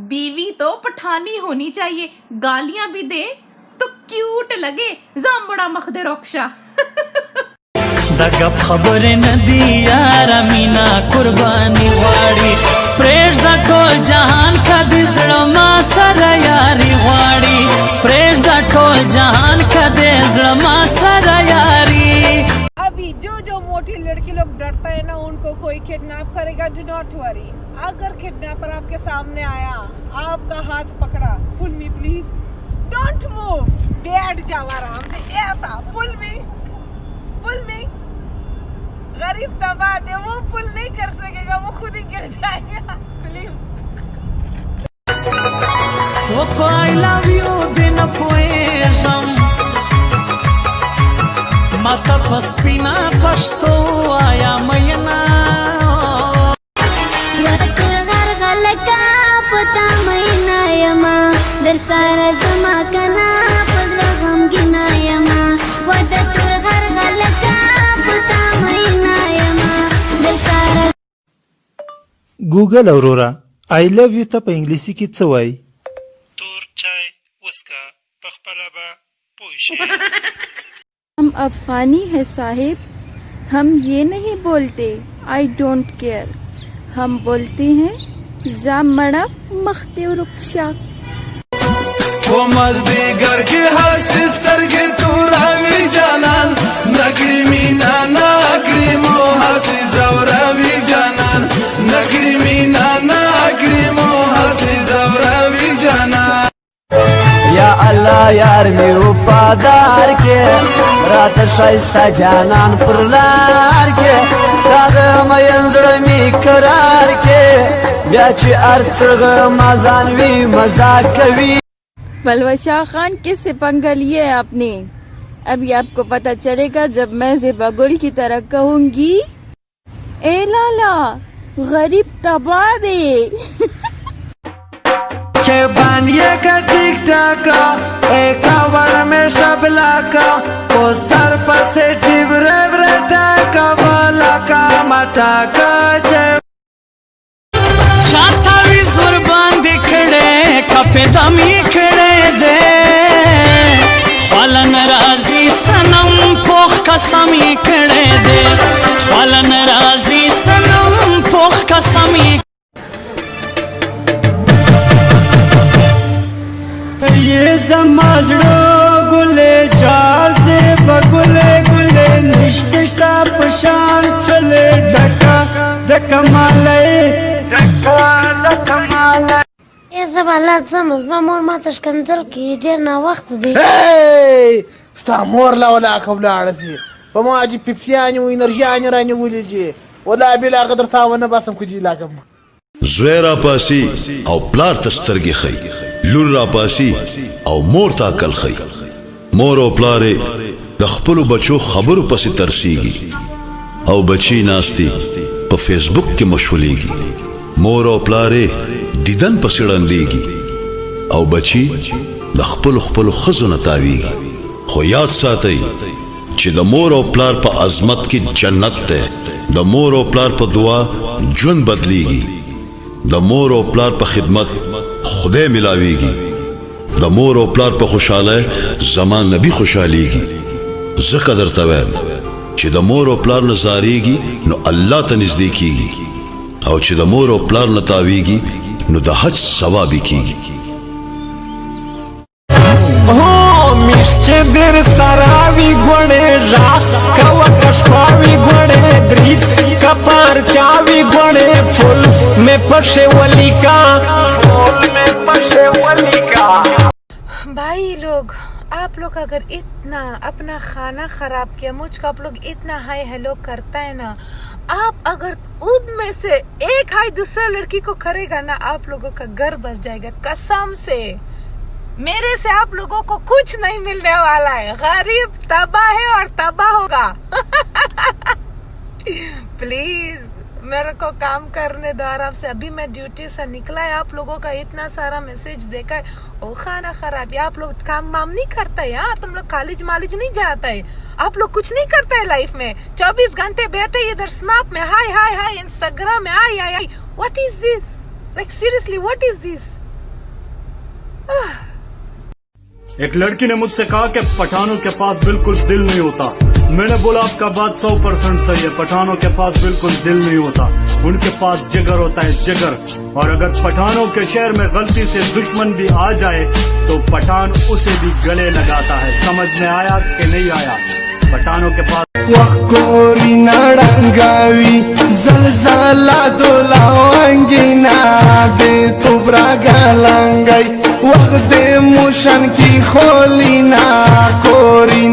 बीवी तो पठानी होनी चाहिए, गालियां भी दे तो क्यूट लगे, जामुड़ा मखदे रोक्षा। दगप खबर नदी यार मीना कुर्बानी वाड़ी प्रेश द टोल जहान का दिसड़मा सर यारी वाड़ी प्रेश द टोल जहान का दिसड़मा सर यारी। अभी जो मोटी लड़की लोग डरता है ना, उनको कोई किडनैप करेगा, डू नॉट वरी। अगर किडनैपर आपके सामने आया, आपका हाथ पकड़ा, पुल मी प्लीज, डोंट मूव, बैठ जाओ आराम से, ऐसा पुल मी। गरीब तबाह दे, वो पुल नहीं कर सकेगा, वो खुद ही गिर जाएगा। Please I love you din poešam mata paspina pašto aja majna Gar galaka pata maina yama darsara sama kana padlagam gina yama wada tur gar galaka pata maina yama darsara Google Arora I love you ته په انګلیسي کې څه وایي؟ تور چای وسکا پخپلابا پوش। हम अफगानी है साहिब, हम ये नहीं बोलते I don't care, हम बोलते हैं जामड़ा मख्ते रुक्षा। वो मजदीगर के हर सिस्टर के तूरावी जानन नगरी मीना नगरी मोहसी जवरावी जानन नगरी मीना नगरी मोहसी जवरावी जानन। या अल्लाह यार में वफादार के रात शाइस्ता जानन पुरलार के दागम यंजड़ में करार के ब्याच अर्चग मजानवी मजाक कवी। बलवा खान किससे पंगा लिया है आपने? अभी आपको पता चलेगा जब मैं ज़ेबागुल की तरह कहूंगी, ए लाला गरीब तबा दे। बानिए का टिक टाक एक आवर में शबला का पोस्टर पर से टिबरे ब्रेटा का वाला का मटा का छाता भी सुरबान दिखड़े कपे दमी खड़े दे फलन राजी सनम पोख कसमी खड़े दे फलन राजी सनम पोख कसमी। ये समाजड़ो गुले चाल से बगुले गुले निश्तिष्टा पशान चले डका डका माले डका माले। ये सब हालात समझ मोर माता कंजल की जेना वक्त दे ستا مور لا ولا قبل عرسي وما اجي بيبسياني وينرجعني راني ولجي ولا بلا قدر ثاونه باسم كجي لا قم زویرا پاسی او پلار تسترگی خی لور را پاسی او مور تا کل خی مور او پلار د خپل بچو خبرو پس ترسیږي او بچی ناستی په فیسبوک کې مشغولېږي مور او پلار دیدن پسړندېږي او بچی د خپل خزونه تاویږي خو یاد ساتئ چې د مور او پلار په عظمت کې جنت ده د مور او پلار په دعا ژوند بدلیږي د مور او پلار په خدمت خدای ملاويږي د مور او پلار په خوشاله زمان نبی خوشاليږي زکه درته وایم چې د مور او پلار نزاريږي نو الله ته نږدې کیږي او چې د مور او پلار نتاويږي نو د حج ثواب کیږي मिश्चे देर सरावी गोड़े राख कवा कशपावी गोड़े द्रीत कपार चावी गोड़े फूल में पशे वली का। भाई लोग, आप लोग अगर इतना अपना खाना खराब किया, मुझको आप लोग इतना हाय हेलो करता है ना, आप अगर उनमें से एक हाय दूसरा लड़की को करेगा ना, आप लोगों का घर बस जाएगा कसम से। मेरे से आप लोगों को कुछ नहीं मिलने वाला है, गरीब तबाह है और तबाह होगा। प्लीज मेरे को काम करने दो आराम से। अभी मैं ड्यूटी से निकला है, आप लोगों का इतना सारा मैसेज देखा है, ओ खाना खराब, आप लोग काम वाम नहीं करता है, हाँ तुम लोग कॉलेज मालेज नहीं जाता है, आप लोग कुछ नहीं करता है लाइफ में, 24 घंटे बैठे इधर स्नैप में हाय हाय हाय, इंस्टाग्राम में hi hi hi. What is this? Like seriously what is this? एक लड़की ने मुझसे कहा कि पठानों के पास बिल्कुल दिल नहीं होता। मैंने बोला आपका बात 100% सही है, पठानों के पास बिल्कुल दिल नहीं होता, उनके पास जिगर होता है, जिगर। और अगर पठानों के शहर में गलती से दुश्मन भी आ जाए तो पठान उसे भी गले लगाता है। समझ में आया कि नहीं आया? पठानों के पास وخوري نړنګاوي زلزلہ دلاوانګینا دې توبرا ګلنګي وخت دې موشن کی خولینا کوري